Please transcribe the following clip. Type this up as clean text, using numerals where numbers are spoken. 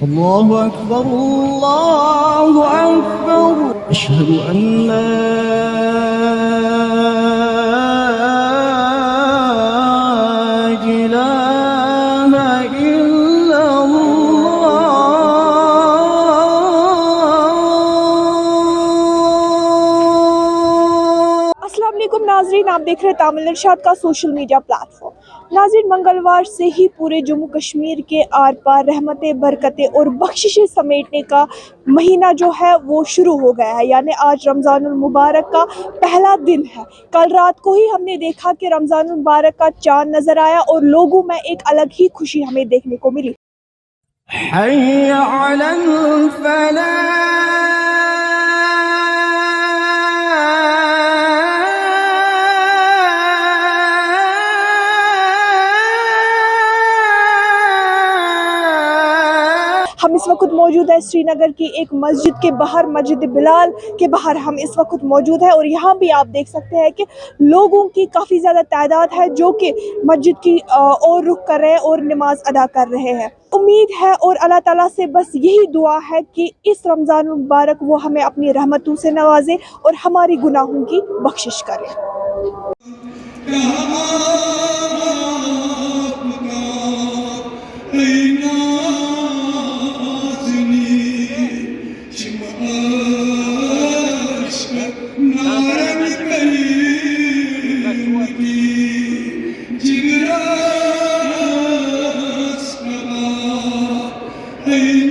अल्लाहु अकबर अल्लाहु अकबर अशहदु अन ला इलाहा इल्लल्लाह। अस्सलाम वालेकुम नाजरीन, आप देख रहे हैं तामिल इरशाद का सोशल मीडिया प्लेटफॉर्म। नाजरीन, मंगलवार से ही पूरे जम्मू कश्मीर के आर पार रहमतें, बरकतें और बख्शिशें समेटने का महीना जो है वो शुरू हो गया है। यानी आज रमज़ानुल मुबारक का पहला दिन है। कल रात को ही हमने देखा कि रमज़ानुल मुबारक का चाँद नज़र आया और लोगों में एक अलग ही खुशी हमें देखने को मिली। हय्य अलल फलाह। हम इस वक्त मौजूद है श्रीनगर की एक मस्जिद के बाहर, मस्जिद बिलाल के बाहर हम इस वक्त मौजूद है और यहाँ भी आप देख सकते हैं कि लोगों की काफ़ी ज़्यादा तादाद है जो कि मस्जिद की ओर रुख कर रहे हैं और नमाज अदा कर रहे हैं। उम्मीद है और अल्लाह ताला से बस यही दुआ है कि इस रमज़ान मुबारक वो हमें अपनी रहमतों से नवाजे और हमारी गुनाहों की बख्शिश करे। Hey